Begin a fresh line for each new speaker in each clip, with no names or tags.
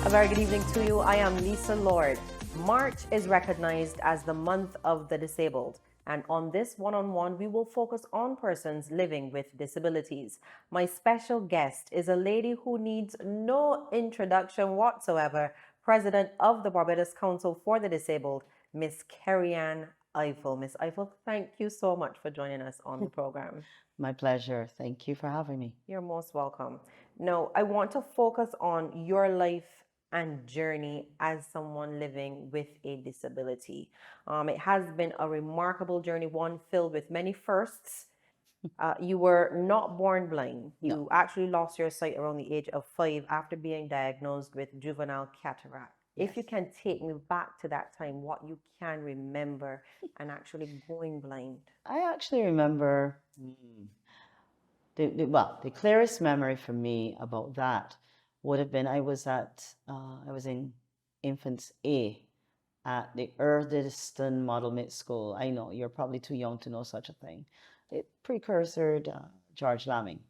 A very good evening to you. I am Lisa Lord. March is recognized as the month of the disabled. And on this one-on-one, we will focus on persons living with disabilities. My special guest is a lady who needs no introduction whatsoever, President of the Barbados Council for the Disabled, Miss Kerryann Ifill. Miss Ifill, thank you so much for joining us on the program.
My pleasure. Thank you for having me.
You're most welcome. Now, I want to focus on your life and journey as someone living with a disability. It has been a remarkable journey, one filled with many firsts. You were not born blind. You
No.
actually lost your sight around the age of 5 after being diagnosed with juvenile cataract. If you can take me back to that time, what you can remember and actually going blind.
I actually remember the clearest memory for me about that would have been I was in infants A at the Erdiston Model Mid School. I know you're probably too young to know such a thing. It precursored George Lamming.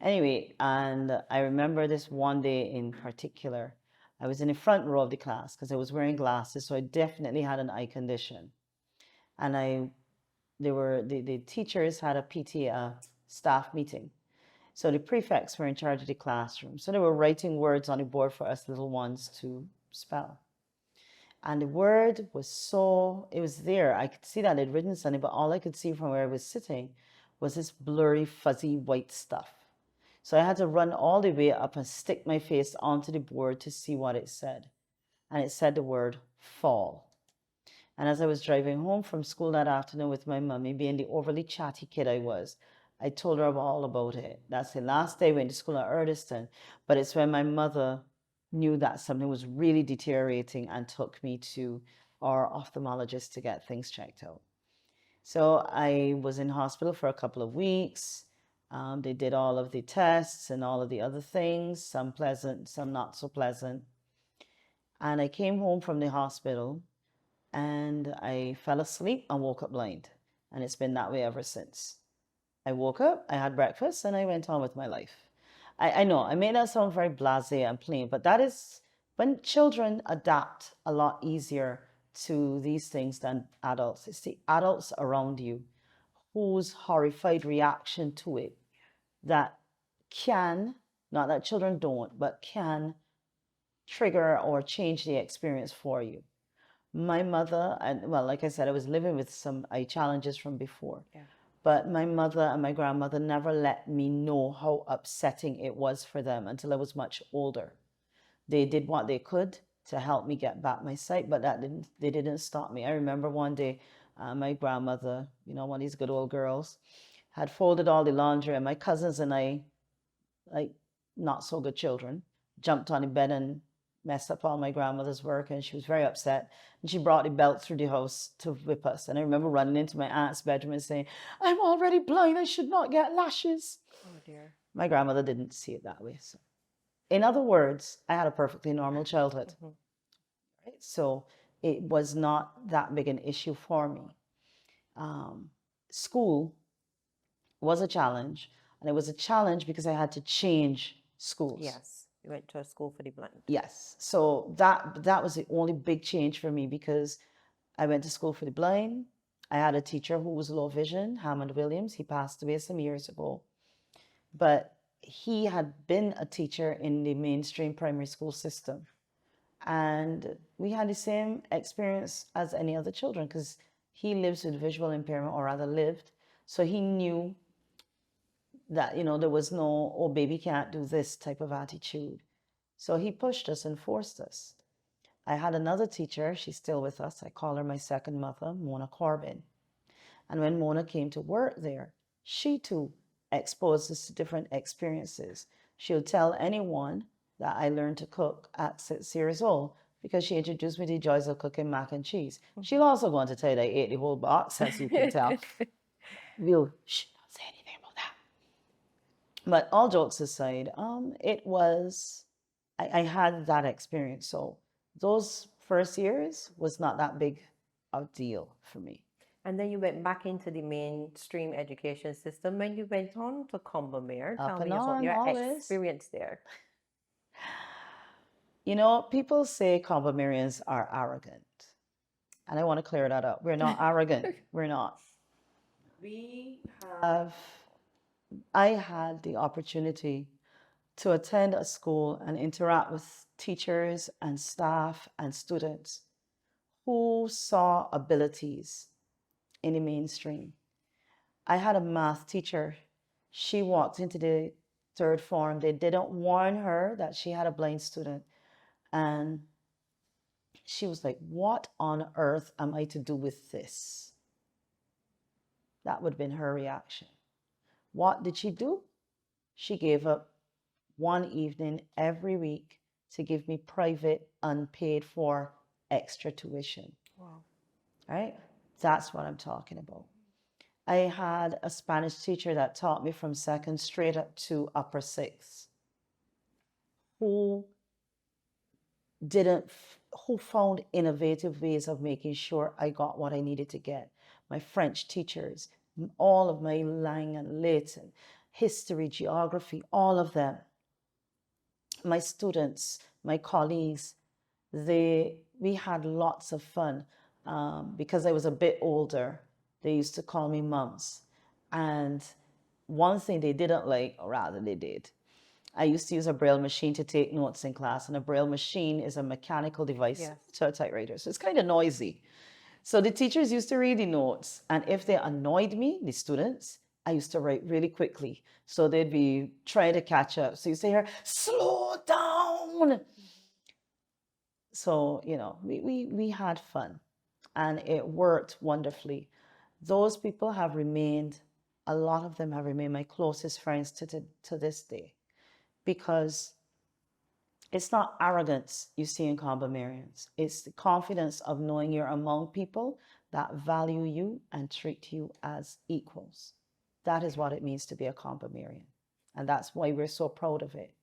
Anyway, and I remember this one day in particular. I was in the front row of the class because I was wearing glasses, so I definitely had an eye condition. And the teachers had a PTA staff meeting. So the prefects were in charge of the classroom. So they were writing words on the board for us little ones to spell. And the word it was there. I could see that they'd written something, but all I could see from where I was sitting was this blurry, fuzzy white stuff. So I had to run all the way up and stick my face onto the board to see what it said. And it said the word fall. And as I was driving home from school that afternoon with my mummy, being the overly chatty kid I was, I told her all about it. That's the last day I went to school at Erdiston, but it's when my mother knew that something was really deteriorating and took me to our ophthalmologist to get things checked out. So I was in hospital for a couple of weeks. They did all of the tests and all of the other things, some pleasant, some not so pleasant. And I came home from the hospital and I fell asleep and woke up blind. And it's been that way ever since. I woke up, I had breakfast, and I went on with my life. I know, I may not sound very blasé and plain, but that is when children adapt a lot easier to these things than adults. It's the adults around you whose horrified reaction to it that can, not that children don't, but can trigger or change the experience for you. My mother, and well, like I said, I was living with some eye challenges from before.
Yeah.
But my mother and my grandmother never let me know how upsetting it was for them until I was much older. They did what they could to help me get back my sight, but they didn't stop me. I remember one day, my grandmother, one of these good old girls, had folded all the laundry, and my cousins and I, like not so good children, jumped on the bed and messed up all my grandmother's work, and she was very upset. And she brought the belt through the house to whip us. And I remember running into my aunt's bedroom and saying, "I'm already blind, I should not get lashes."
Oh dear.
My grandmother didn't see it that way. So, in other words, I had a perfectly normal childhood. Right? So it was not that big an issue for me. School was a challenge, and it was a challenge because I had to change schools.
Yes. You went to a school for the blind.
Yes. So that was the only big change for me because I went to school for the blind. I had a teacher who was low vision, Hammond Williams. He passed away some years ago. But he had been a teacher in the mainstream primary school system. And we had the same experience as any other children because he lives with visual impairment, or rather lived. So he knew that, there was no, "Oh, baby can't do this" type of attitude. So he pushed us and forced us. I had another teacher, she's still with us. I call her my second mother, Mona Corbin. And when Mona came to work there, she too exposed us to different experiences. She'll tell anyone that I learned to cook at 6 years old because she introduced me to the joys of cooking mac and cheese. She'll also go on to tell you that I ate the whole box, as you can tell. We'll don't say anything about that. But all jokes aside, I had that experience. So those first years was not that big a deal for me.
And then you went back into the mainstream education system and you went on to Combermere. Tell me about your experience there.
You know, people say Cambamerians are arrogant. And I want to clear that up. We're not arrogant. We're not. We have, I had the opportunity to attend a school and interact with teachers and staff and students who saw abilities in the mainstream. I had a math teacher. She walked into the third form. They didn't warn her that she had a blind student. And she was like, "What on earth am I to do with this?" That would have been her reaction. What did she do? She gave up one evening every week to give me private, unpaid for extra tuition.
Wow.
Right? That's what I'm talking about. I had a Spanish teacher that taught me from second straight up to upper sixth, who didn't, who found innovative ways of making sure I got what I needed to get. My French teachers, all of my Lang and Lit and history, geography, all of them. My students, my colleagues, we had lots of fun. Because I was a bit older, they used to call me mums. And one thing they didn't like, or rather they did, I used to use a braille machine to take notes in class, and a braille machine is a mechanical device
Yes.
to a typewriter, so it's kind of noisy. So the teachers used to read the notes, and if they annoyed me, the students, I used to write really quickly. So they'd be trying to catch up. So you say here, "Slow down." So, you know, we had fun and it worked wonderfully. Those people have remained, a lot of them have remained my closest friends to this day, because it's not arrogance you see in Cambamerians. It's the confidence of knowing you're among people that value you and treat you as equals. That is what it means to be a Cambamerian. And that's why we're so proud of it.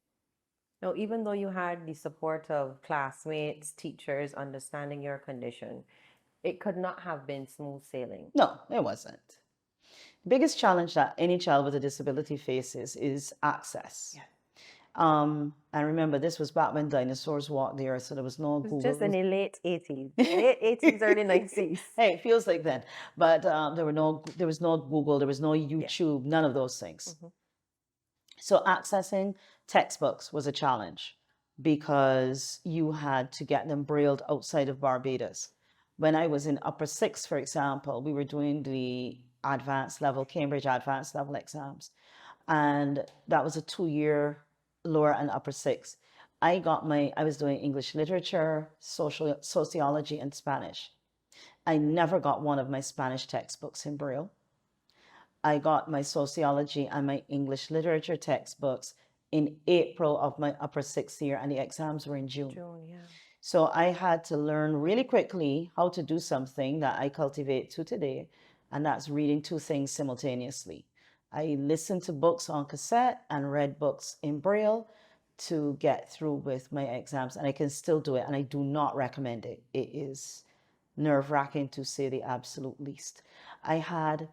Now, even though you had the support of classmates, teachers understanding your condition, it could not have been smooth sailing.
No, it wasn't. Biggest challenge that any child with a disability faces is access.
Yeah.
And remember, this was back when dinosaurs walked the earth, so there was no
It was
Google.
just in the late 80s, late 80s, early 90s.
Hey, it feels like then. But there was no Google, there was no YouTube, none of those things. So accessing textbooks was a challenge because you had to get them brailled outside of Barbados. When I was in upper sixth, for example, we were doing the advanced level, Cambridge advanced level exams. And that was a 2-year lower and upper sixth. I was doing English literature, sociology, and Spanish. I never got one of my Spanish textbooks in Braille. I got my sociology and my English literature textbooks in April of my upper sixth year, and the exams were in June.
Yeah.
So I had to learn really quickly how to do something that I cultivate to today, and that's reading two things simultaneously. I listened to books on cassette and read books in Braille to get through with my exams, and I can still do it, and I do not recommend it. It is nerve-wracking to say the absolute least. I had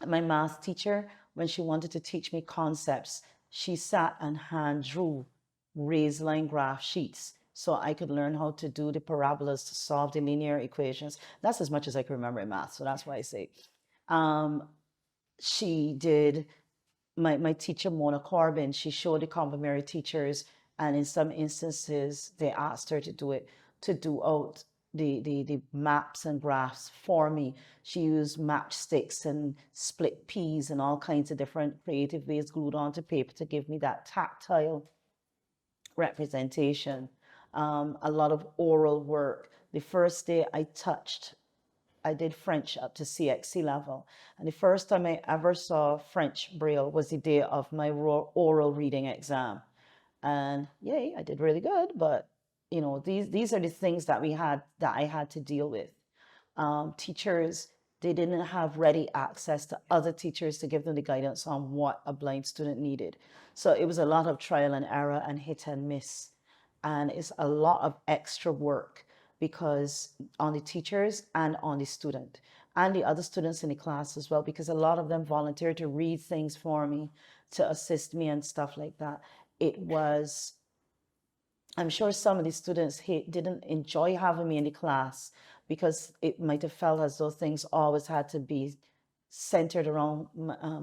my math teacher, when she wanted to teach me concepts, she sat and hand drew raised line graph sheets so I could learn how to do the parabolas to solve the linear equations. That's as much as I can remember in math, so that's why I say. She did, my teacher, Mona Corbin, she showed the complementary teachers, and in some instances, they asked her to do it, to do out the maps and graphs for me. She used matchsticks and split peas and all kinds of different creative ways glued onto paper to give me that tactile representation. A lot of oral work. The first day I did French up to CXC level. And the first time I ever saw French Braille was the day of my oral reading exam. And yay, I did really good, but you know, these are the things that I had to deal with. Teachers, they didn't have ready access to other teachers to give them the guidance on what a blind student needed. So it was a lot of trial and error and hit and miss. And it's a lot of extra work because on the teachers and on the student and the other students in the class as well, because a lot of them volunteered to read things for me, to assist me and stuff like that. It was I'm sure some of the students didn't enjoy having me in the class because it might have felt as though things always had to be centered around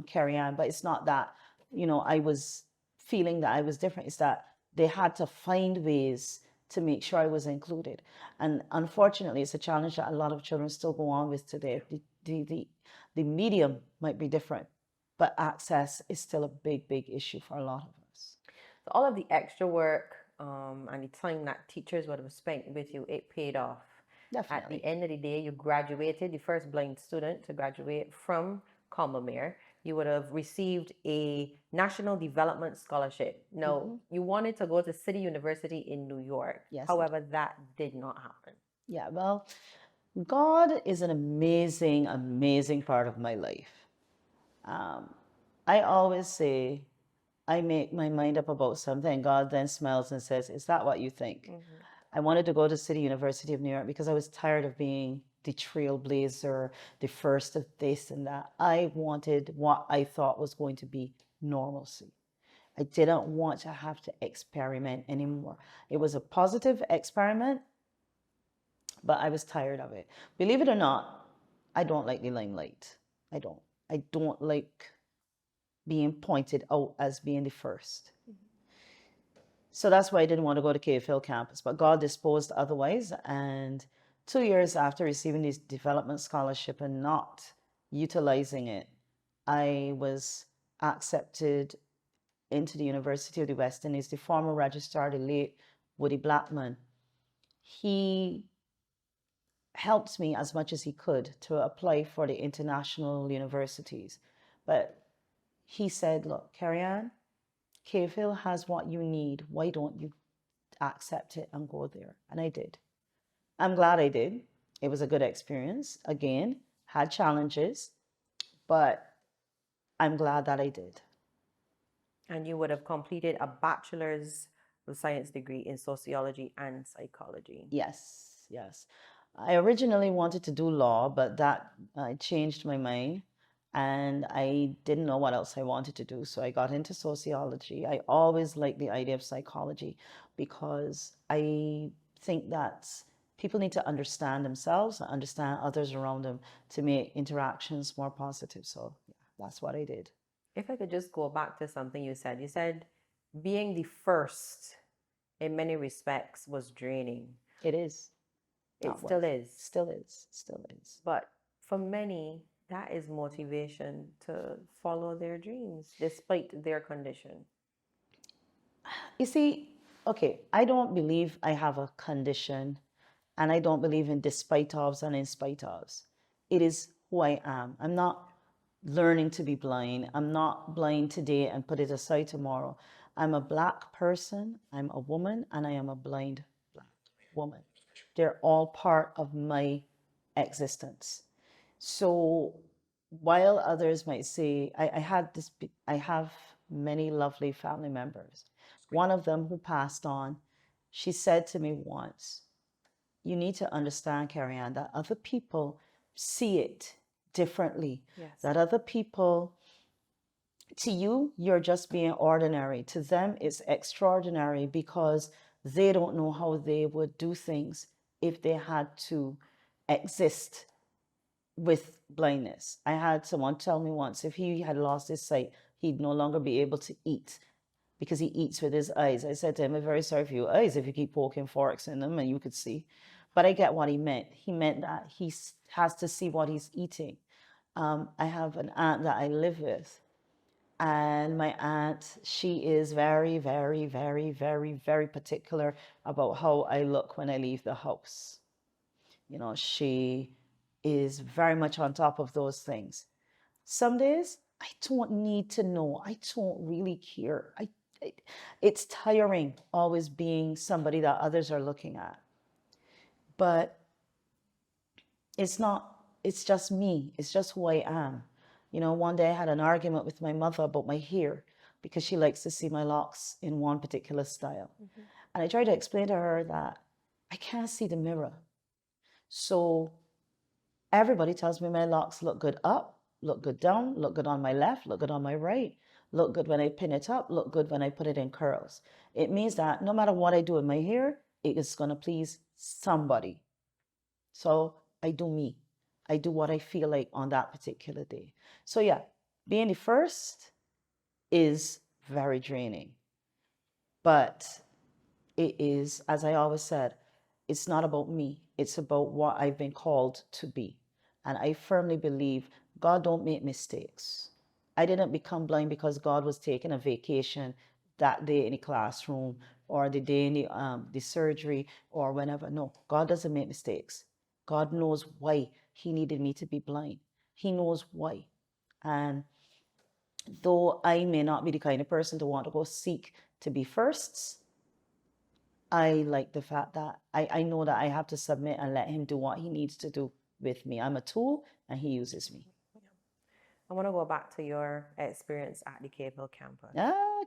Kerryann, but it's not that. I was feeling that I was different. It's that they had to find ways to make sure I was included. And unfortunately, it's a challenge that a lot of children still go on with today. The medium might be different, but access is still a big, big issue for a lot of us.
So all of the extra work and the time that teachers would have spent with you, it paid off. At the
Definitely.
end of the day, you graduated, the first blind student to graduate from Combermere. You would have received a National Development Scholarship. Now, you wanted to go to City University in New York.
Yes.
However, that did not happen.
Yeah, well, God is an amazing, amazing part of my life. I always say, I make my mind up about something, God then smiles and says, "Is that what you think?" I wanted to go to City University of New York because I was tired of being the trailblazer, the first of this and that. I wanted what I thought was going to be normalcy. I didn't want to have to experiment anymore. It was a positive experiment, but I was tired of it. Believe it or not, I don't like the limelight. I don't. I don't like being pointed out as being the first. So that's why I didn't want to go to Ifill campus, but God disposed otherwise. And 2 years after receiving this development scholarship and not utilizing it, I was accepted into the University of the West Indies. The former registrar, the late Woody Blackman, he helped me as much as he could to apply for the international universities. But he said, "Look, Kerryann, Ifill has what you need. Why don't you accept it and go there?" And I did. I'm glad I did. It was a good experience. Again, had challenges, but I'm glad that I did.
And you would have completed a bachelor's of science degree in sociology and psychology.
Yes, yes. I originally wanted to do law, but that I changed my mind and I didn't know what else I wanted to do. So I got into sociology. I always liked the idea of psychology because I think that people need to understand themselves, understand others around them to make interactions more positive. So yeah, that's what I did.
If I could just go back to something you said being the first in many respects was draining.
It is.
It still is.
Still is. Still is.
But for many, that is motivation to follow their dreams despite their condition.
You see, okay, I don't believe I have a condition and I don't believe in despite ofs and in spite ofs. It is who I am. I'm not learning to be blind. I'm not blind today and put it aside tomorrow. I'm a Black person, I'm a woman, and I am a blind Black woman. They're all part of my existence. So while others might say, I have many lovely family members. One of them who passed on, she said to me once, "You need to understand, Kerryann, that other people see it differently.
Yes.
That other people, to you, you're just being ordinary. To them, it's extraordinary because they don't know how they would do things if they had to exist with blindness." I had someone tell me once if he had lost his sight, he'd no longer be able to eat because he eats with his eyes. I said to him, "I'm very sorry for your eyes if you keep poking forks in them and you could see." But I get what he meant. He meant that he has to see what he's eating. I have an aunt that I live with, and my aunt, she is very, very, very, very, very particular about how I look when I leave the house. She is very much on top of those things. Some days I don't need to know. I don't really care. It's tiring always being somebody that others are looking at. But it's not, it's just me. It's just who I am. One day I had an argument with my mother about my hair because she likes to see my locks in one particular style. And I tried to explain to her that I can't see the mirror. So everybody tells me my locks look good up, look good down, look good on my left, look good on my right, look good when I pin it up, look good when I put it in curls. It means that no matter what I do in my hair, it is going to please somebody. So I do me. I do what I feel like on that particular day. So yeah, being the first is very draining. But it is, as I always said, it's not about me. It's about what I've been called to be. And I firmly believe God don't make mistakes. I didn't become blind because God was taking a vacation that day in the classroom or the day in the surgery or whenever. No, God doesn't make mistakes. God knows why he needed me to be blind. He knows why. And though I may not be the kind of person to want to go seek to be firsts, I like the fact that I know that I have to submit and let him do what he needs to do with me. I'm a tool and he uses me.
I want to go back to your experience at the Cave Hill campus.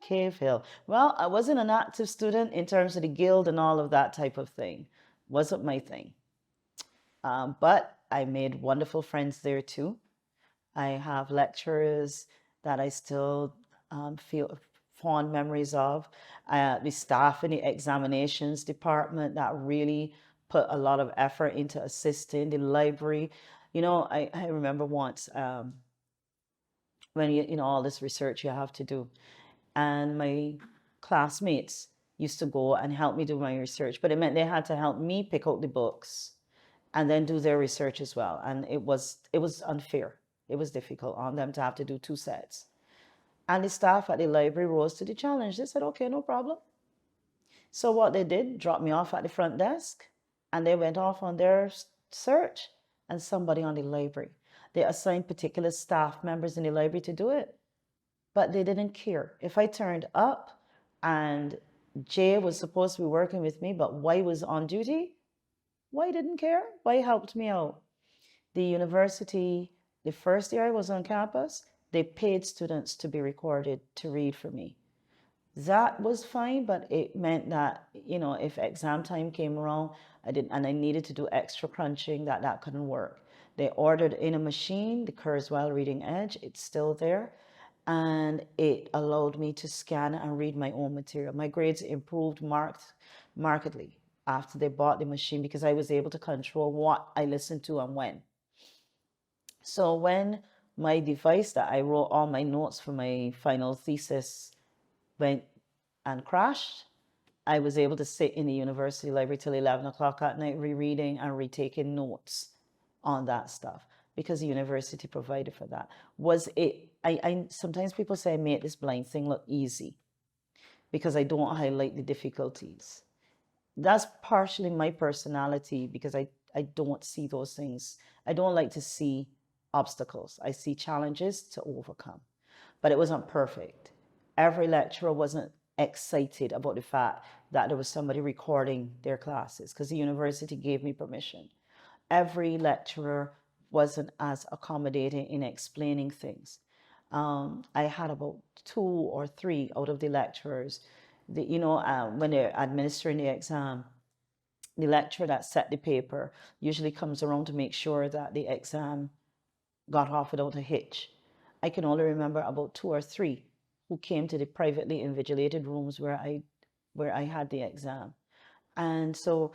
Cave Hill. Well, I wasn't an active student in terms of the guild and all of that type of thing. Wasn't my thing. But I made wonderful friends there too. I have lecturers that I still feel fond memories of. The staff in the examinations department that really put a lot of effort into assisting the library. You know, I remember once when you know all this research you have to do, and my classmates used to go and help me do my research, but it meant they had to help me pick out the books and then do their research as well. And it was unfair. It was difficult on them to have to do two sets. And the staff at the library rose to the challenge. They said, okay, no problem. So what they did, dropped me off at the front desk, and they went off on their search, and somebody on the library. They assigned particular staff members in the library to do it, but they didn't care. If I turned up and Jay was supposed to be working with me, but Y was on duty, Y didn't care. Y helped me out. The university, the first year I was on campus, they paid students to be recorded to read for me. That was fine, but it meant that, you know, if exam time came around, I needed to do extra crunching, that couldn't work. They ordered in a machine, the Kurzweil Reading Edge, it's still there, and it allowed me to scan and read my own material. My grades improved markedly after they bought the machine because I was able to control what I listened to and when. So when my device that I wrote all my notes for my final thesis went and crashed, I was able to sit in the university library till 11 o'clock at night rereading and retaking notes on that stuff because the university provided for that. Was it, I sometimes people say I made this blind thing look easy because I don't highlight the difficulties. That's partially my personality because I don't see those things. I don't like to see obstacles. I see challenges to overcome. But it wasn't perfect. Every lecturer wasn't excited about the fact that there was somebody recording their classes because the university gave me permission. Every lecturer wasn't as accommodating in explaining things. I had about 2 or 3 out of the lecturers that, you know, when they're administering the exam, the lecturer that set the paper usually comes around to make sure that the exam got off without a hitch. I can only remember about 2 or 3 who came to the privately invigilated rooms where I had the exam. And so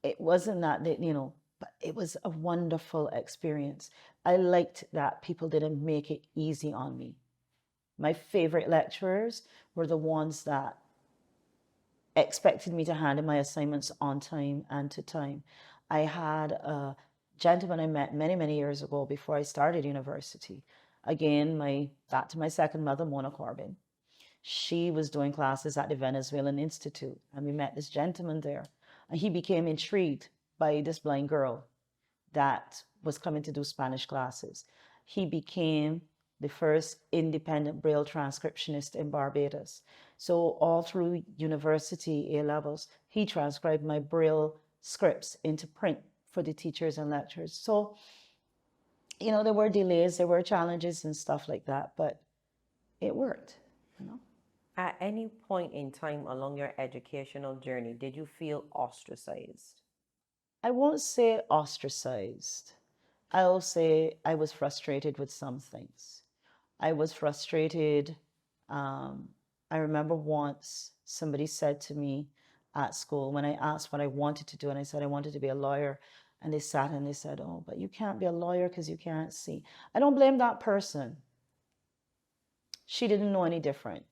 it wasn't that they, you know, but it was a wonderful experience. I liked that people didn't make it easy on me. My favorite lecturers were the ones that expected me to hand in my assignments on time and to time. I had a gentleman I met many, many years ago before I started university. Again, back to my second mother, Mona Corbin. She was doing classes at the Venezuelan Institute, and we met this gentleman there. And he became intrigued by this blind girl that was coming to do Spanish classes. He became the first independent Braille transcriptionist in Barbados. So all through university A levels, he transcribed my Braille scripts into print for the teachers and lecturers. So, you know, there were delays, there were challenges and stuff like that, but it worked, you know.
At any point in time along your educational journey, did you feel ostracized?
I won't say ostracized. I'll say I was frustrated with some things. I was frustrated Um, I remember once somebody said to me at school when I asked what I wanted to do, and I said I wanted to be a lawyer, and they sat and they said, "Oh, but you can't be a lawyer because you can't see." I don't blame that person. She didn't know any different.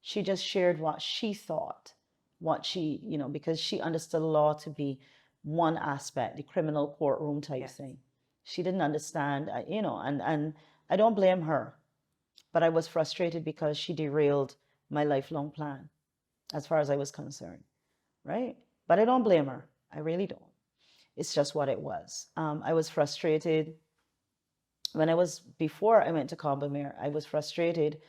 She just shared what she thought, what she, because she understood law to be one aspect, the criminal courtroom type
Yes.
thing. She didn't understand, and I don't blame her, but I was frustrated because she derailed my lifelong plan as far as I was concerned, right? But I don't blame her. I really don't. It's just what it was. I was frustrated before I went to Combermere, I was frustrated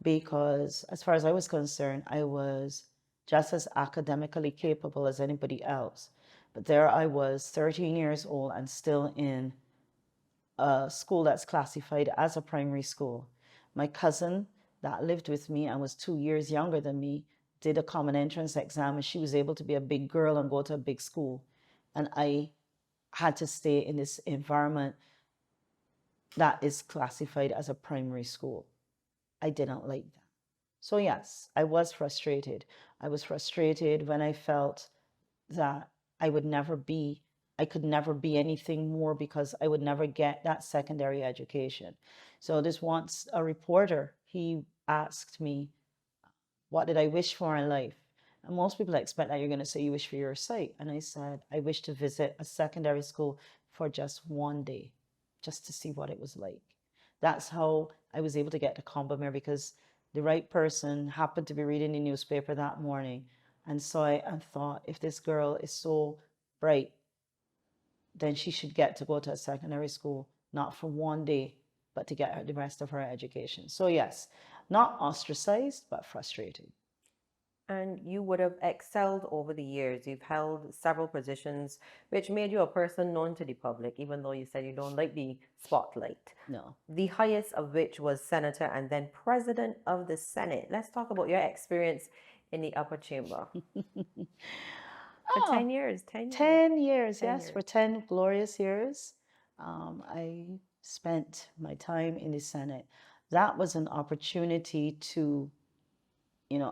because, as far as I was concerned, I was just as academically capable as anybody else. But there I was, 13 years old, and still in a school that's classified as a primary school. My cousin that lived with me and was 2 years younger than me did a common entrance exam, and she was able to be a big girl and go to a big school. And I had to stay in this environment that is classified as a primary school. I didn't like that. So yes, I was frustrated. I was frustrated when I felt that I would never be, I could never be anything more because I would never get that secondary education. So this once a reporter, he asked me, what did I wish for in life? And most people expect that you're going to say you wish for your sight. And I said, I wish to visit a secondary school for just one day, just to see what it was like. That's how I was able to get to Combermere, because the right person happened to be reading the newspaper that morning and saw it and thought, if this girl is so bright, then she should get to go to a secondary school, not for one day, but to get her the rest of her education. So yes, not ostracized, but frustrated.
And you would have excelled over the years. You've held several positions, which made you a person known to the public, even though you said you don't like the spotlight.
No.
The highest of which was senator and then president of the Senate. Let's talk about your experience in the upper chamber. For 10 years, 10 years.
10 years,
10
yes,
years.
for 10 glorious years. I spent my time in the Senate. That was an opportunity to,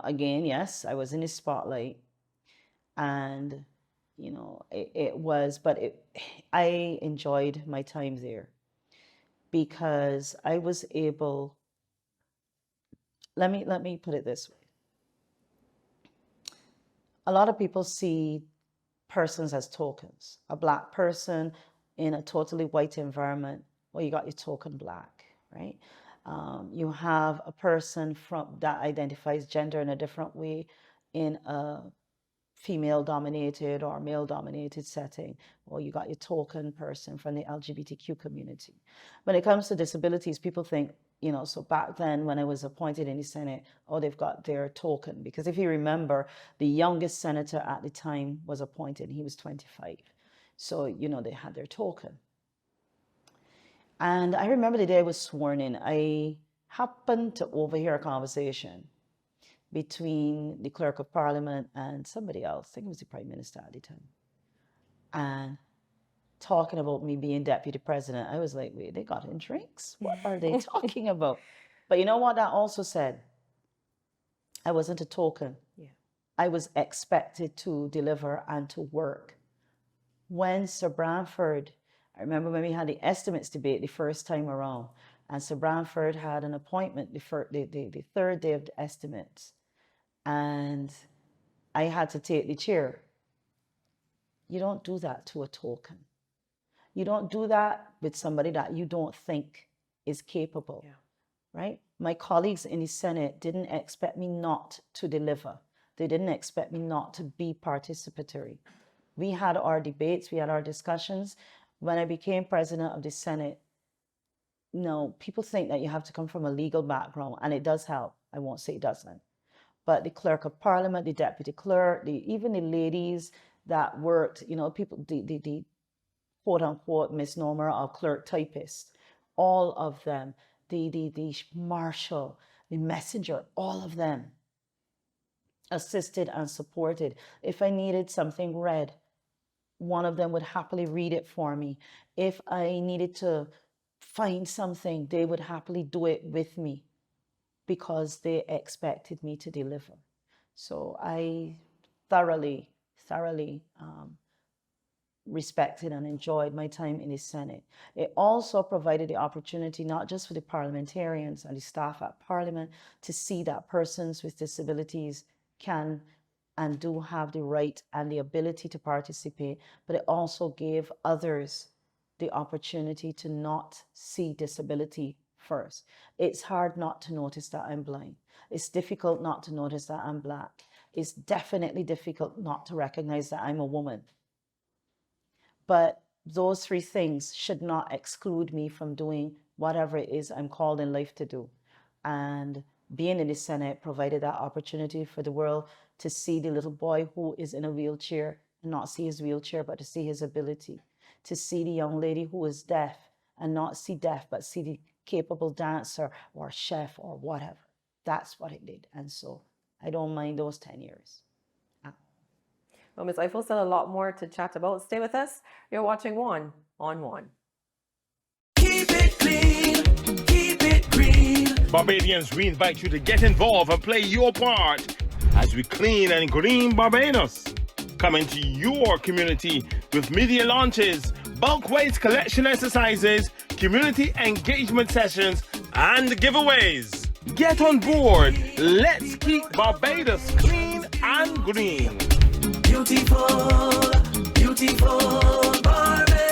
again, yes, I was in the spotlight, and, I enjoyed my time there because I was able, let me put it this way. A lot of people see persons as tokens. A black person in a totally white environment, well, you got your token black, right? You have a person that identifies gender in a different way in a female dominated or male dominated setting, or you got your token person from the LGBTQ community. When it comes to disabilities, people think, so back then when I was appointed in the Senate, oh, they've got their token. Because if you remember, the youngest senator at the time was appointed, he was 25. So, they had their token. And I remember the day I was sworn in, I happened to overhear a conversation between the clerk of parliament and somebody else. I think it was the prime minister at the time. And talking about me being deputy president, I was like, wait, they got in drinks? What are they talking about? But you know what that also said? I wasn't a token.
Yeah.
I was expected to deliver and to work. When Sir Branford, I remember when we had the estimates debate the first time around, and Sir Branford had an appointment the third day of the estimates, and I had to take the chair. You don't do that to a token. You don't do that with somebody that you don't think is capable, right? My colleagues in the Senate didn't expect me not to deliver. They didn't expect me not to be participatory. We had our debates, we had our discussions. When I became president of the Senate, people think that you have to come from a legal background, and it does help. I won't say it doesn't. But the clerk of parliament, the deputy clerk, even the ladies that worked, people, the quote unquote misnomer of clerk typist, all of them, the marshal, the messenger, all of them assisted and supported. If I needed something read, one of them would happily read it for me. If I needed to find something, they would happily do it with me, because they expected me to deliver. So I thoroughly respected and enjoyed my time in the Senate. It also provided the opportunity not just for the parliamentarians and the staff at Parliament to see that persons with disabilities can and do have the right and the ability to participate, but it also gave others the opportunity to not see disability first. It's hard not to notice that I'm blind. It's difficult not to notice that I'm Black. It's definitely difficult not to recognize that I'm a woman. But those three things should not exclude me from doing whatever it is I'm called in life to do. And being in the Senate provided that opportunity for the world to see the little boy who is in a wheelchair and not see his wheelchair, but to see his ability. To see the young lady who is deaf and not see deaf, but see the capable dancer or chef or whatever. That's what it did. And so I don't mind those 10 years.
Well, Ms. Ifill, still a lot more to chat about. Stay with us. You're watching One on One.
Keep it clean, keep it green.
Barbadians, we invite you to get involved and play your part as we clean and green Barbados. Come into your community with media launches, bulk waste collection exercises, community engagement sessions, and giveaways. Get on board. Let's keep Barbados clean and green.
Beautiful, beautiful Barbados.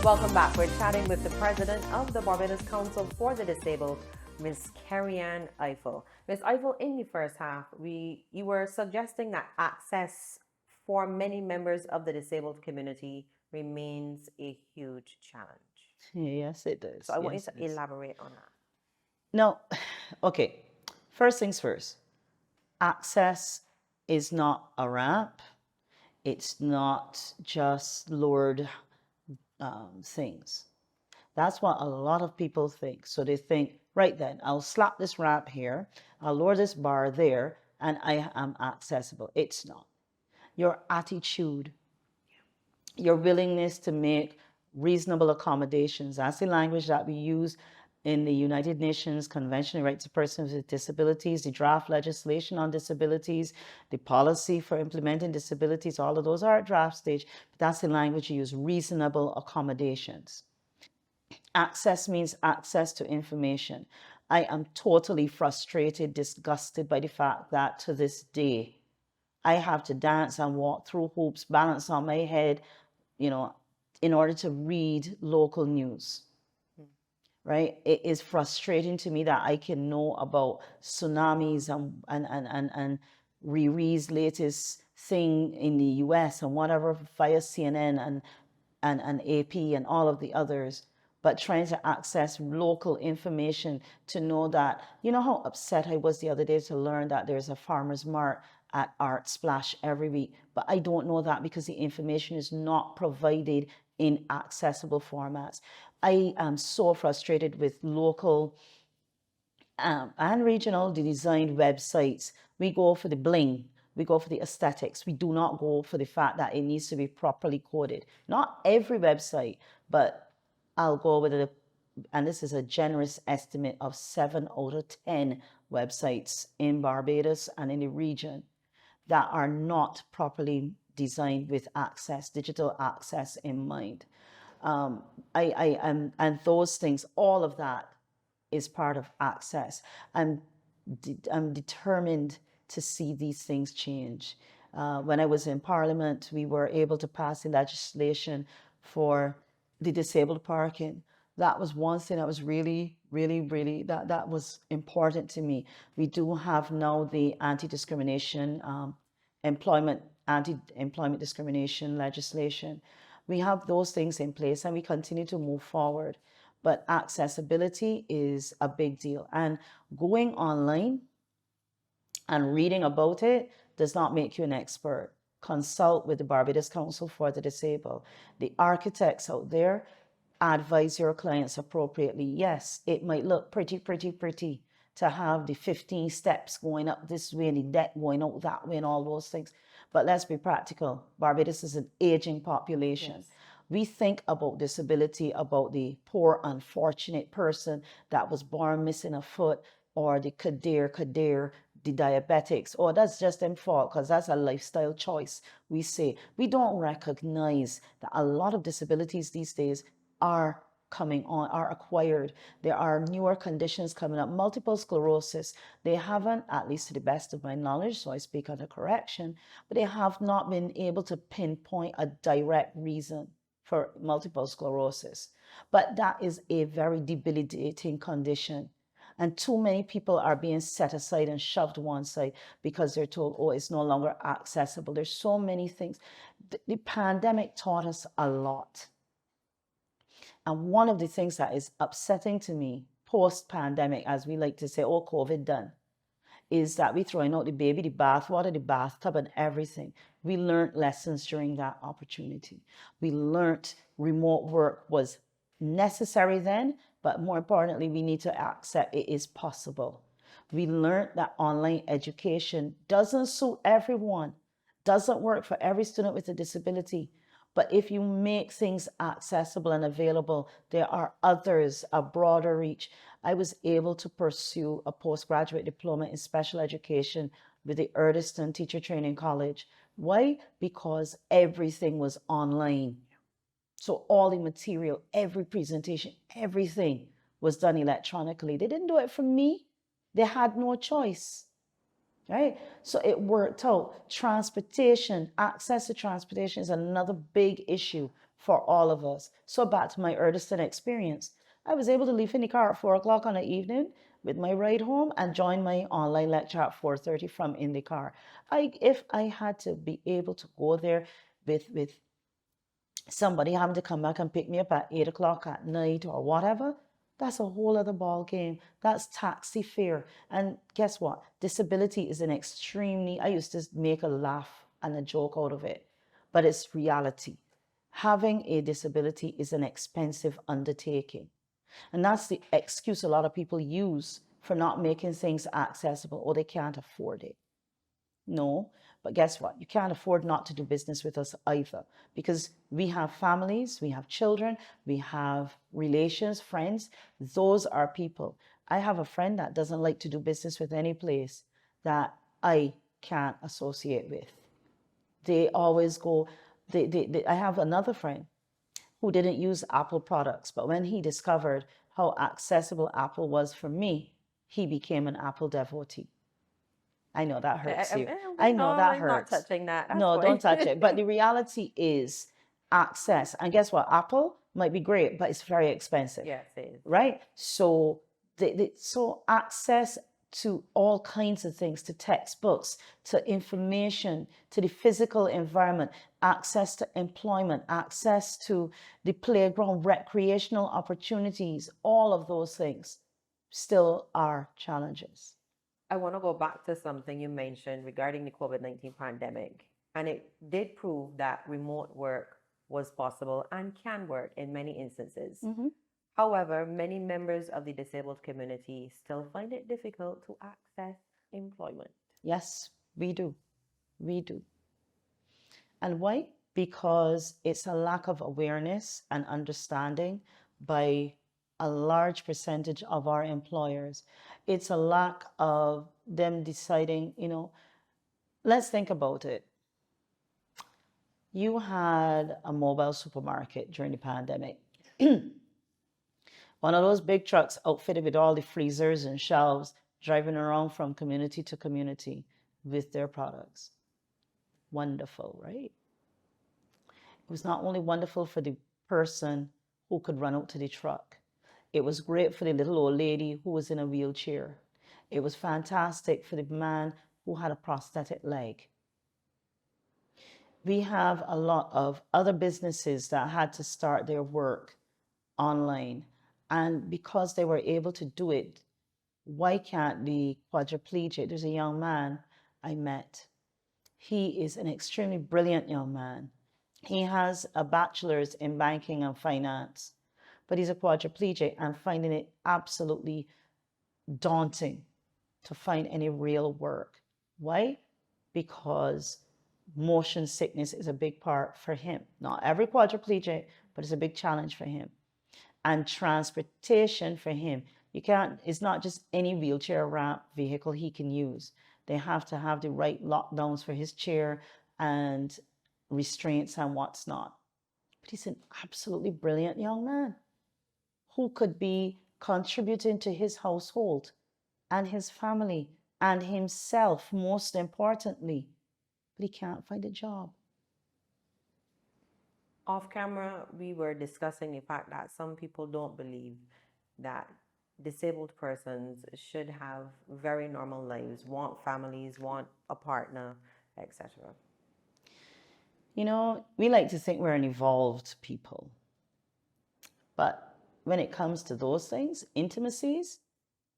Welcome back. We're chatting with the president of the Barbados Council for the Disabled, Ms. Kerryann Ifill. Ms. Ifill, in the first half, you were suggesting that access for many members of the disabled community remains a huge challenge.
Yes, it does.
So I want you to elaborate on that.
No, okay. First things first. Access is not a ramp. It's not just lowered things. That's what a lot of people think. So they think, right then, I'll slap this ramp here, I'll lower this bar there, and I am accessible. It's not. Your attitude, your willingness to make reasonable accommodations. That's the language that we use in the United Nations Convention on the Rights of Persons with Disabilities, the draft legislation on disabilities, the policy for implementing disabilities, all of those are at draft stage, but that's the language you use, reasonable accommodations. Access means access to information. I am totally frustrated, disgusted by the fact that to this day, I have to dance and walk through hoops, balance on my head, in order to read local news. Right? It is frustrating to me that I can know about tsunamis and Riri's latest thing in the US and whatever via CNN and AP and all of the others, but trying to access local information to know that, how upset I was the other day to learn that there's a farmer's mart at Art Splash every week, but I don't know that because the information is not provided in accessible formats. I am so frustrated with local and regional designed websites. We go for the bling, we go for the aesthetics. We do not go for the fact that it needs to be properly coded. Not every website, but I'll go with it, and this is a generous estimate of 7 out of 10 websites in Barbados and in the region that are not properly designed with access, digital access in mind. And those things, all of that is part of access. I'm determined to see these things change. When I was in Parliament, we were able to pass the legislation for the disabled parking. That was one thing that was really, that was important to me. We do have now the anti-discrimination, anti-employment discrimination legislation. We have those things in place and we continue to move forward. But accessibility is a big deal. And going online and reading about it does not make you an expert. Consult with the Barbados Council for the Disabled. The architects out there, advise your clients appropriately. Yes, it might look pretty, to have the 15 steps going up this way and the debt going out that way and all those things. But let's be practical. Barbados is an aging population.
Yes.
We think about disability, about the poor, unfortunate person that was born missing a foot, or the kadir, the diabetics, or that's just them fault because that's a lifestyle choice. We say we don't recognize that a lot of disabilities these days are coming on, are acquired. There are newer conditions coming up. Multiple sclerosis, they haven't, at least to the best of my knowledge, so I speak under correction, but they have not been able to pinpoint a direct reason for multiple sclerosis. But that is a very debilitating condition. And too many people are being set aside and shoved to one side because they're told, oh, it's no longer accessible. There's so many things. The pandemic taught us a lot. And one of the things that is upsetting to me post-pandemic, as we like to say, oh, COVID done, is that we throwing out the baby, the bathwater, the bathtub, and everything. We learned lessons during that opportunity. We learned remote work was necessary then, but more importantly, we need to accept it is possible. We learned that online education doesn't suit everyone, doesn't work for every student with a disability. But if you make things accessible and available, there are others, a broader reach. I was able to pursue a postgraduate diploma in special education with the Erdiston Teacher Training College. Why? Because everything was online. So all the material, every presentation, everything was done electronically. They didn't do it for me. They had no choice. Right? So it worked out. Transportation, access to transportation is another big issue for all of us. So back to my Erdiston experience. I was able to leave in the car at 4 o'clock on the evening with my ride home and join my online lecture at 4:30 from in the car. If I had to be able to go there with somebody having to come back and pick me up at 8 o'clock at night or whatever, that's a whole other ball game. That's taxi fare. And guess what? Disability is an extremely, I used to make a laugh and a joke out of it, but it's reality. Having a disability is an expensive undertaking. And that's the excuse a lot of people use for not making things accessible, or they can't afford it. No, but guess what? You can't afford not to do business with us either, because we have families, we have children, we have relations, friends. Those are people. I have a friend that doesn't like to do business with any place that I can't associate with. They always go, I have another friend who didn't use Apple products, but when he discovered how accessible Apple was for me, he became an Apple devotee. I know that hurts you. I know that hurts.
I'm not touching that. That's
No,
fine.
don't touch it. But the reality is access. And guess what? Apple might be great, but it's very expensive.
Yes, it is.
Right? So so access to all kinds of things, to textbooks, to information, to the physical environment, access to employment, access to the playground, recreational opportunities, all of those things still are challenges.
I want to go back to something you mentioned regarding the COVID-19 pandemic. And it did prove that remote work was possible and can work in many instances. However, many members of the disabled community still find it difficult to access employment.
Yes, we do. We do. And why? Because it's a lack of awareness and understanding by a large percentage of our employers. It's a lack of them deciding, let's think about it. You had a mobile supermarket during the pandemic. One of those big trucks outfitted with all the freezers and shelves, driving around from community to community with their products. Wonderful, right? It was not only wonderful for the person who could run out to the truck. It was great for the little old lady who was in a wheelchair. It was fantastic for the man who had a prosthetic leg. We have a lot of other businesses that had to start their work online. And because they were able to do it, why can't the quadriplegic? There's a young man I met. He is an extremely brilliant young man. He has a bachelor's in banking and finance, but he's a quadriplegic and finding it absolutely daunting to find any real work. Why? Because motion sickness is a big part for him. Not every quadriplegic, but it's a big challenge for him. And transportation for him, you can't, it's not just any wheelchair ramp vehicle he can use. They have to have the right lockdowns for his chair and restraints and what's not. But he's an absolutely brilliant young man who could be contributing to his household and his family and himself, most importantly, but he can't find a job.
Off camera, we were discussing the fact that some people don't believe that disabled persons should have very normal lives, want families, want a partner, etc.
You know, we like to think we're an evolved people. But when it comes to those things, intimacies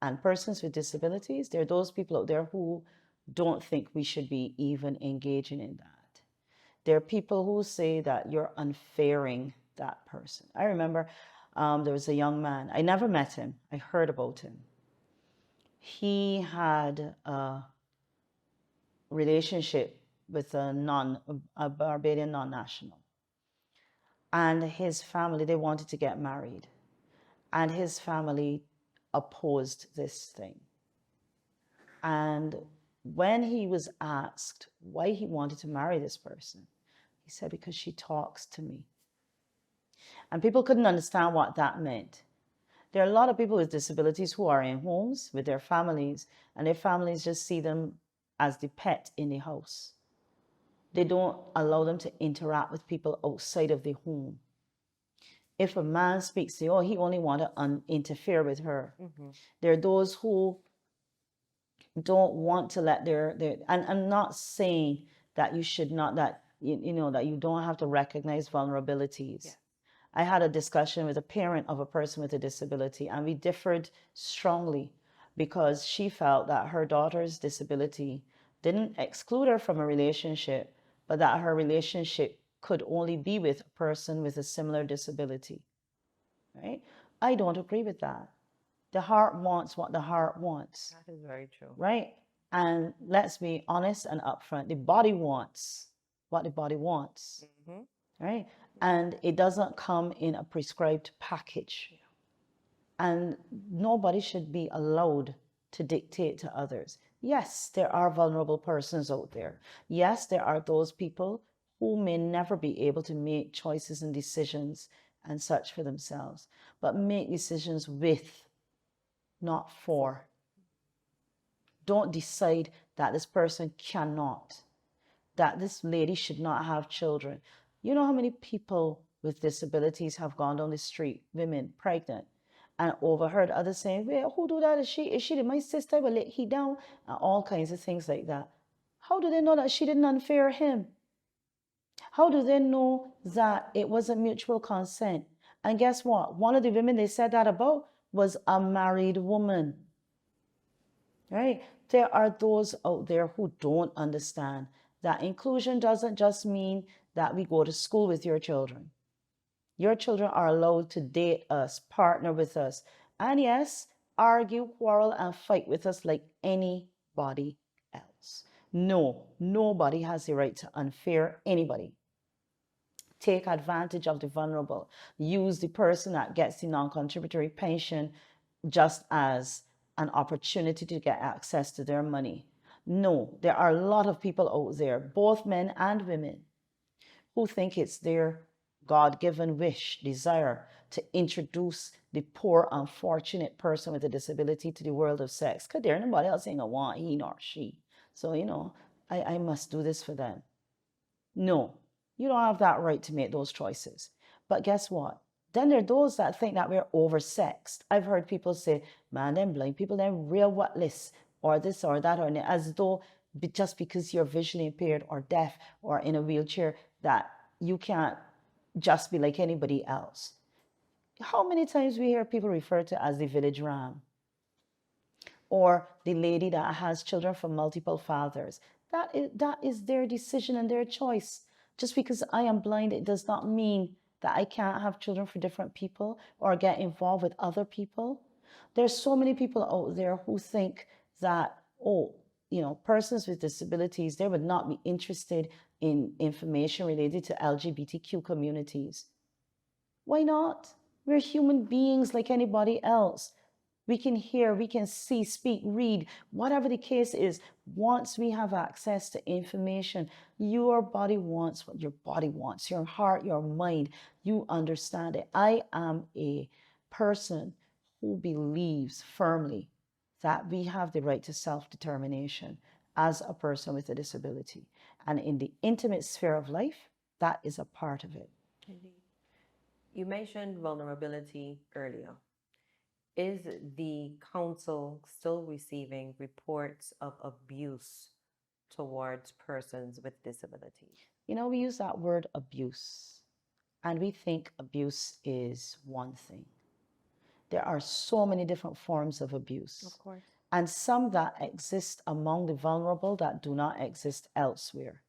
and persons with disabilities, there are those people out there who don't think we should be even engaging in that. There are people who say that you're unfairing that person. I remember there was a young man. I never met him. I heard about him. He had a relationship with a Barbadian non-national. And his family, they wanted to get married. And his family opposed this thing. And when he was asked why he wanted to marry this person, he said, because she talks to me. And people couldn't understand what that meant. There are a lot of people with disabilities who are in homes with their families, and their families just see them as the pet in the house. They don't allow them to interact with people outside of the home. If a man speaks to you, oh, he only wants to interfere with her. Mm-hmm. There are those who don't want to let and I'm not saying that you should not, that that you don't have to recognize vulnerabilities. Yeah. I had a discussion with a parent of a person with a disability, and we differed strongly because she felt that her daughter's disability didn't exclude her from a relationship, but that her relationship could only be with a person with a similar disability, right? I don't agree with that. The heart wants what the heart wants.
That is very true.
Right? And let's be honest and upfront. The body wants what the body wants. Mm-hmm. Right? And it doesn't come in a prescribed package. Yeah. And nobody should be allowed to dictate to others. Yes, there are vulnerable persons out there. Yes, there are those people who may never be able to make choices and decisions and such for themselves, but make decisions with, not for. Don't decide that this person cannot, that this lady should not have children. You know how many people with disabilities have gone down the street, women pregnant, and overheard others saying, well, who do that? Is she my sister will let he down? And all kinds of things like that. How do they know that she didn't unfair him? How do they know that it wasn't mutual consent? And guess what? One of the women they said that about was a married woman. Right? There are those out there who don't understand that inclusion doesn't just mean that we go to school with your children. Your children are allowed to date us, partner with us, and yes, argue, quarrel, and fight with us like anybody else. No, nobody has the right to unfair anybody. Take advantage of the vulnerable. Use the person that gets the non-contributory pension just as an opportunity to get access to their money. No, there are a lot of people out there, both men and women, who think it's their God-given wish, desire to introduce the poor, unfortunate person with a disability to the world of sex. Because there nobody else ain't gonna want he nor she. So, I must do this for them. No, you don't have that right to make those choices. But guess what? Then there are those that think that we're oversexed. I've heard people say, man, them blind people, them real whatless, or this or that, or as though just because you're visually impaired or deaf or in a wheelchair that you can't just be like anybody else. How many times we hear people refer to as the village ram? Or the lady that has children from multiple fathers. That is their decision and their choice. Just because I am blind, it does not mean that I can't have children for different people or get involved with other people. There's so many people out there who think that, oh, persons with disabilities, they would not be interested in information related to LGBTQ communities. Why not? We're human beings like anybody else. We can hear, we can see, speak, read, whatever the case is. Once we have access to information, your body wants what your body wants, your heart, your mind, you understand it. I am a person who believes firmly that we have the right to self-determination as a person with a disability. And in the intimate sphere of life, that is a part of it.
Indeed. You mentioned vulnerability earlier. Is the council still receiving reports of abuse towards persons with disabilities?
We use that word abuse, and we think abuse is one thing. There are so many different forms of abuse.
Of course.
And some that exist among the vulnerable that do not exist elsewhere.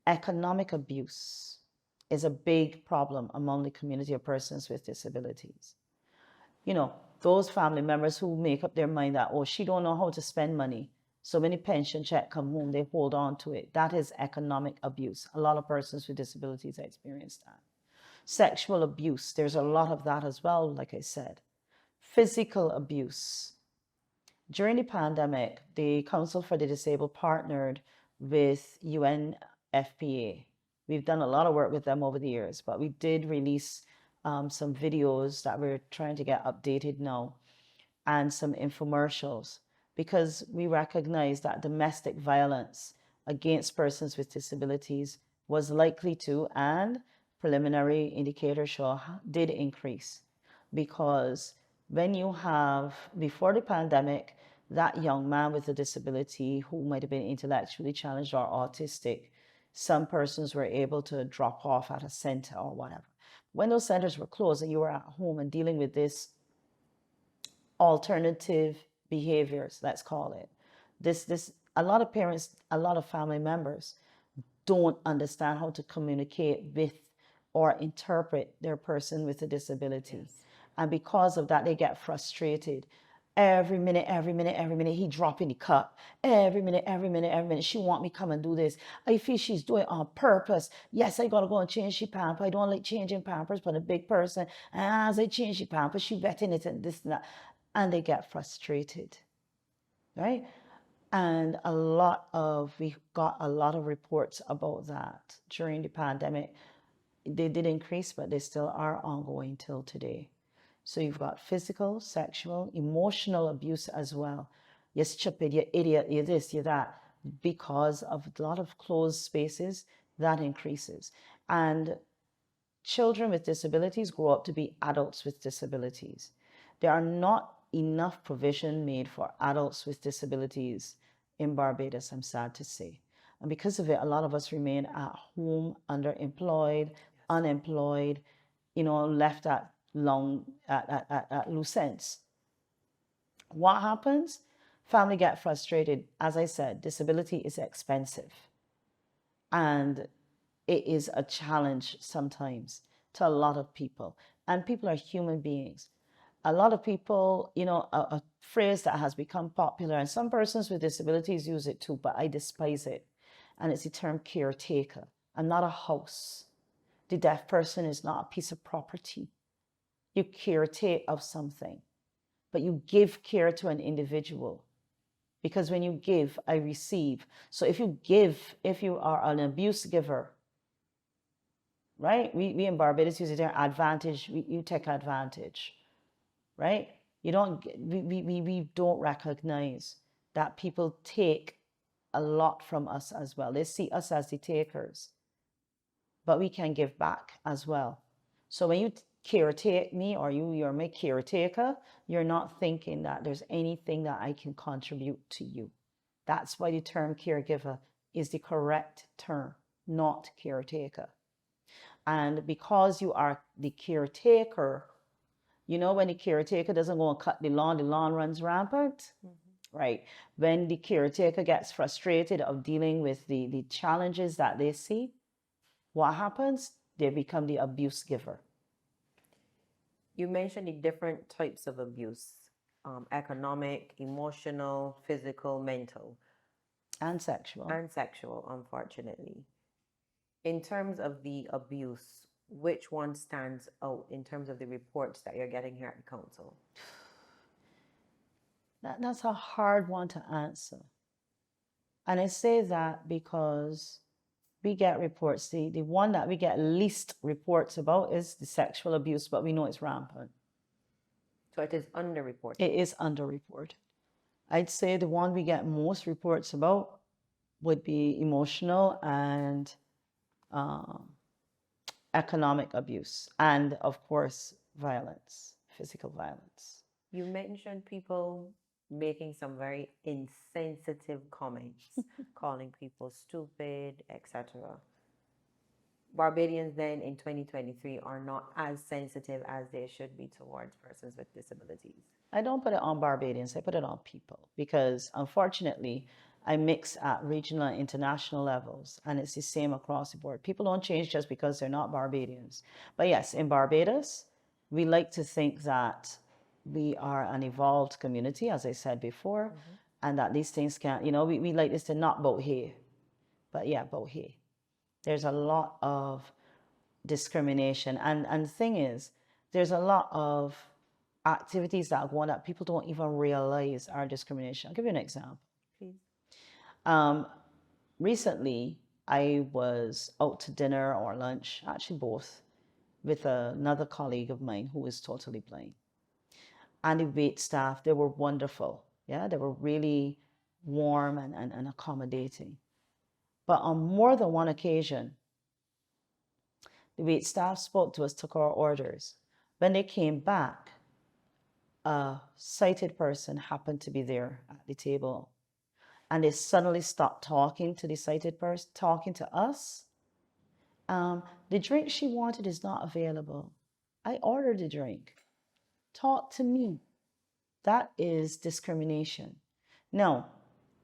Economic abuse is a big problem among the community of persons with disabilities. Those family members who make up their mind that, oh, she don't know how to spend money. So when the pension check come home, they hold on to it. That is economic abuse. A lot of persons with disabilities experience that. Sexual abuse, there's a lot of that as well, like I said. Physical abuse. During the pandemic, the Council for the Disabled partnered with UNFPA. We've done a lot of work with them over the years, but we did release some videos that we're trying to get updated now, and some infomercials, because we recognize that domestic violence against persons with disabilities was likely to, and preliminary indicators show did increase, because when you have, before the pandemic, that young man with a disability who might have been intellectually challenged or autistic, some persons were able to drop off at a center or whatever. When those centers were closed and you were at home and dealing with this alternative behaviors, let's call it, a lot of parents, a lot of family members don't understand how to communicate with or interpret their person with a disability. Yes. And because of that, they get frustrated. Every minute, he dropping the cup. Every minute, she want me come and do this. I feel she's doing it on purpose. Yes, I gotta go and change the pamper. I don't like changing pampers for the big person. And as I change the pamper, she wetting it and this and that. And they get frustrated, right? And we got a lot of reports about that during the pandemic. They did increase, but they still are ongoing till today. So you've got physical, sexual, emotional abuse as well. You're stupid, you're idiot, you're this, you're that. Because of a lot of closed spaces, that increases. And children with disabilities grow up to be adults with disabilities. There are not enough provision made for adults with disabilities in Barbados, I'm sad to say. And because of it, a lot of us remain at home, underemployed, unemployed, left at loose ends. What happens? Family get frustrated. As I said, disability is expensive. And it is a challenge sometimes to a lot of people. And people are human beings. A lot of people, a phrase that has become popular, and some persons with disabilities use it too, but I despise it. And it's the term caretaker. I'm not a house. The deaf person is not a piece of property. You caretake of something, but you give care to an individual. Because when you give, I receive. So if you give, if you are an abuse giver, right? We in Barbados use the term advantage. You take advantage, right? We don't recognize that people take a lot from us as well. They see us as the takers, but we can give back as well. So when you caretake me, or you're my caretaker, you're not thinking that there's anything that I can contribute to you. That's why the term caregiver is the correct term, not caretaker. And because you are the caretaker, when the caretaker doesn't go and cut the lawn runs rampant, right? When the caretaker gets frustrated of dealing with the challenges that they see, what happens? They become the abuse giver.
You mentioned the different types of abuse. economic, emotional, physical, mental,
And sexual.
and sexual, unfortunately. In terms of the abuse, which one stands out in terms of the reports that you're getting here at the council?
That's a hard one to answer. And I say that because we get reports. The one that we get least reports about is the sexual abuse, but we know it's rampant.
So it is underreported.
It is underreported. I'd say the one we get most reports about would be emotional and economic abuse, and of course, violence, physical violence.
You mentioned people making some very insensitive comments, calling people stupid, etc. Barbadians then in 2023 are not as sensitive as they should be towards persons with disabilities.
I don't put it on Barbadians, I put it on people because unfortunately, I mix at regional and international levels, and it's the same across the board. People don't change just because they're not Barbadians. But yes, in Barbados, we like to think that we are an evolved community, as I said before, and that these things can't, we like this to not boat here. But yeah, boat here. There's a lot of discrimination. And the thing is, there's a lot of activities that go on that people don't even realize are discrimination. I'll give you an example.
Please.
Recently, I was out to dinner or lunch, actually both, with another colleague of mine who is totally blind. And the wait staff, they were wonderful. Yeah, they were really warm and accommodating. But on more than one occasion, the wait staff spoke to us, took our orders. When they came back, a sighted person happened to be there at the table. And they suddenly stopped talking to the sighted person, talking to us. The drink she wanted is not available. I ordered the drink. Talk to me. That is discrimination. No,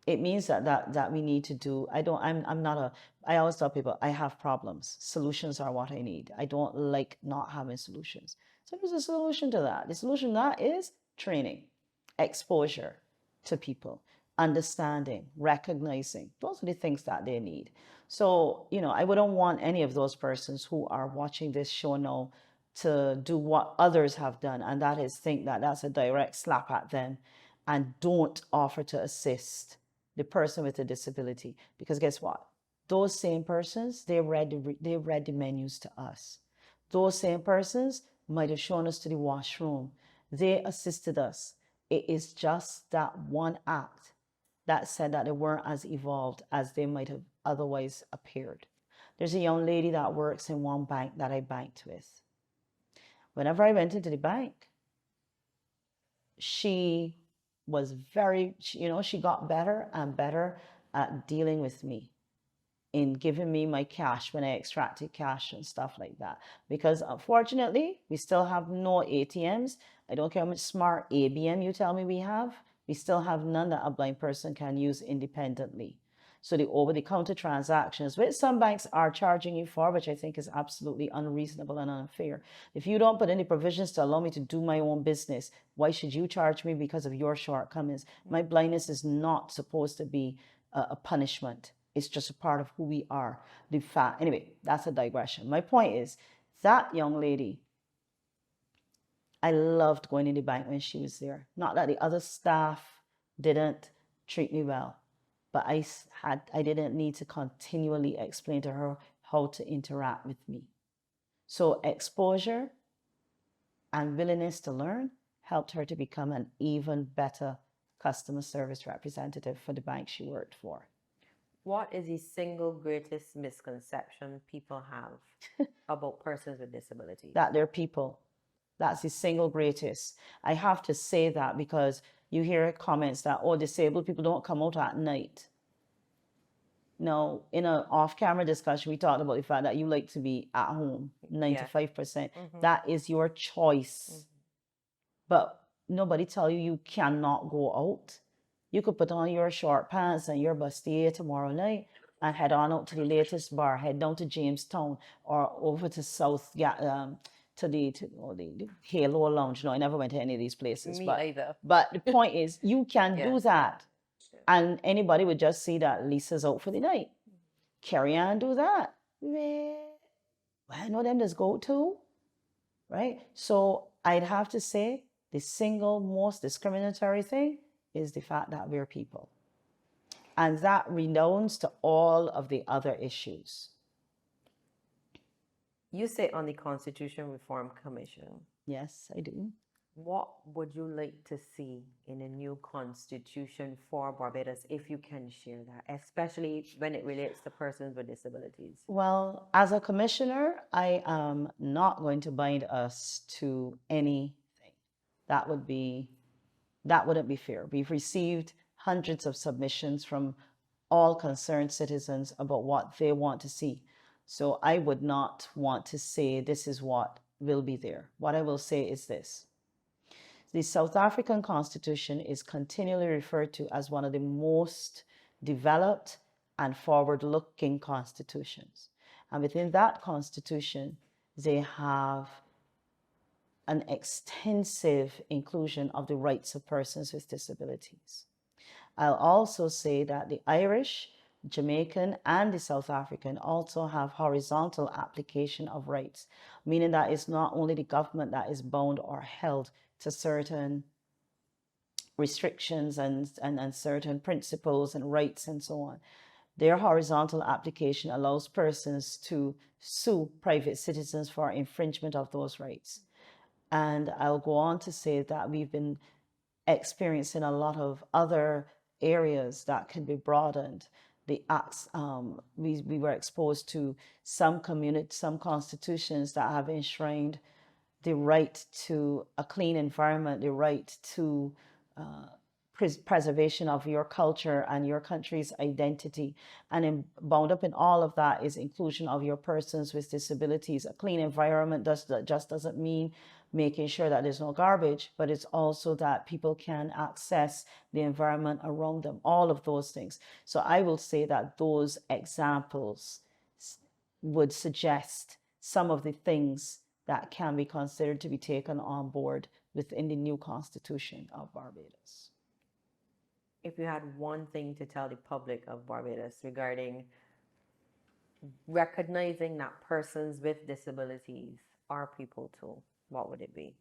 it means that we need to do. I always tell people I have problems. Solutions are what I need. I don't like not having solutions. So there's a solution to that. The solution to that is training, exposure to people, understanding, recognizing. Those are the things that they need. So, I wouldn't want any of those persons who are watching this show now to do what others have done, and that is think that that's a direct slap at them, and don't offer to assist the person with a disability. Because guess what? Those same persons, they read the menus to us. Those same persons might have shown us to the washroom. They assisted us. It is just that one act that said that they weren't as evolved as they might have otherwise appeared. There's a young lady that works in one bank that I banked with. Whenever I went into the bank, she was she got better and better at dealing with me, in giving me my cash when I extracted cash and stuff like that. Because unfortunately, we still have no ATMs. I don't care how much smart ABM you tell me we have. We still have none that a blind person can use independently. So the over-the-counter transactions, which some banks are charging you for, which I think is absolutely unreasonable and unfair. If you don't put any provisions to allow me to do my own business, why should you charge me because of your shortcomings? My blindness is not supposed to be a punishment. It's just a part of who we are. Anyway, that's a digression. My point is, that young lady, I loved going in the bank when she was there. Not that the other staff didn't treat me well, but I didn't need to continually explain to her how to interact with me. So exposure and willingness to learn helped her to become an even better customer service representative for the bank she worked for.
What is the single greatest misconception people have about persons with disabilities?
That they're people. That's the single greatest. I have to say that because you hear comments that, disabled people don't come out at night. No, in an off-camera discussion, we talked about the fact that you like to be at home 95%. That is your choice. But nobody tell you cannot go out. You could put on your short pants and your bustier tomorrow night and head on out to the latest bar, head down to Jamestown or over to to the Halo Lounge. No, I never went to any of these places.
Me
but
either.
but the point is, you can
Yeah.
do that, and anybody would just see that Lisa's out for the night. Kerryann do that. Well, I know them just go too, right? So I'd have to say the single most discriminatory thing is the fact that we're people. And that redounds to all of the other issues.
You sit on the Constitution Reform Commission.
Yes, I do.
What would you like to see in a new constitution for Barbados, if you can share that, especially when it relates to persons with disabilities?
Well, as a commissioner, I am not going to bind us to anything. That wouldn't be fair. We've received hundreds of submissions from all concerned citizens about what they want to see. So I would not want to say this is what will be there. What I will say is this. The South African Constitution is continually referred to as one of the most developed and forward-looking constitutions. And within that constitution, they have an extensive inclusion of the rights of persons with disabilities. I'll also say that the Irish, Jamaican, and the South African also have horizontal application of rights, meaning that it's not only the government that is bound or held to certain restrictions and certain principles and rights and so on. Their horizontal application allows persons to sue private citizens for infringement of those rights. And I'll go on to say that we've been experiencing a lot of other areas that can be broadened. The acts, we were exposed to some constitutions that have enshrined the right to a clean environment, the right to preservation of your culture and your country's identity. And bound up in all of that is inclusion of your persons with disabilities. A clean environment just doesn't mean making sure that there's no garbage, but it's also that people can access the environment around them, all of those things. So I will say that those examples would suggest some of the things that can be considered to be taken on board within the new Constitution of Barbados.
If you had one thing to tell the public of Barbados regarding recognizing that persons with disabilities are people too, what would it be?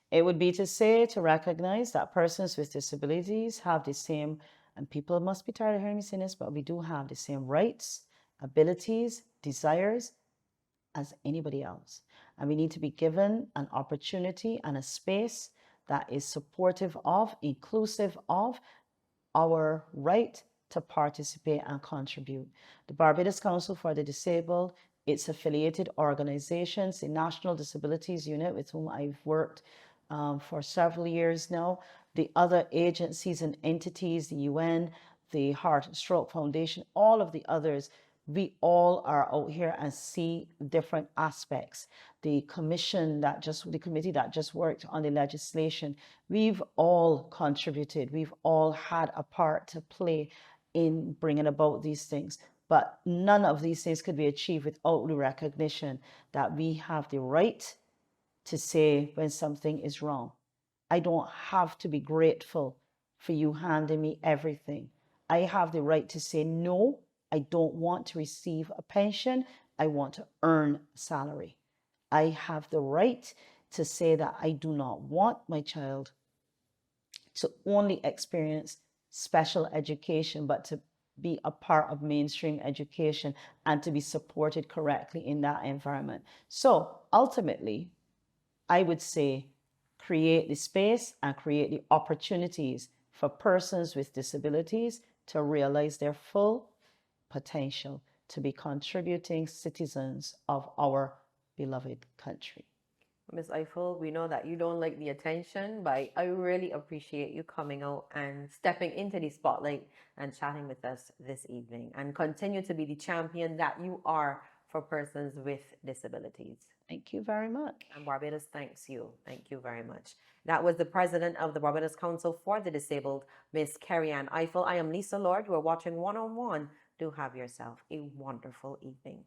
It would be to recognize that persons with disabilities have the same, and people must be tired of hearing me say this, but we do have the same rights, abilities, desires as anybody else. And we need to be given an opportunity and a space that is supportive of, inclusive of our right to participate and contribute. The Barbados Council for the Disabled, its affiliated organizations, the National Disabilities Unit, with whom I've worked for several years now, the other agencies and entities, the UN, the Heart and Stroke Foundation, all of the others, we all are out here and see different aspects. The committee that just worked on the legislation, we've all contributed. We've all had a part to play in bringing about these things. But none of these things could be achieved without the recognition that we have the right to say when something is wrong. I don't have to be grateful for you handing me everything. I have the right to say, no, I don't want to receive a pension. I want to earn a salary. I have the right to say that I do not want my child to only experience special education, but to be a part of mainstream education and to be supported correctly in that environment. So ultimately, I would say create the space and create the opportunities for persons with disabilities to realize their full potential to be contributing citizens of our beloved country.
Ms. Ifill, we know that you don't like the attention, but I really appreciate you coming out and stepping into the spotlight and chatting with us this evening, and continue to be the champion that you are for persons with disabilities.
Thank you very much.
And Barbados thanks you. Thank you very much. That was the president of the Barbados Council for the Disabled, Ms. Kerryann Ifill. I am Lisa Lord. You are watching One on One. Do have yourself a wonderful evening.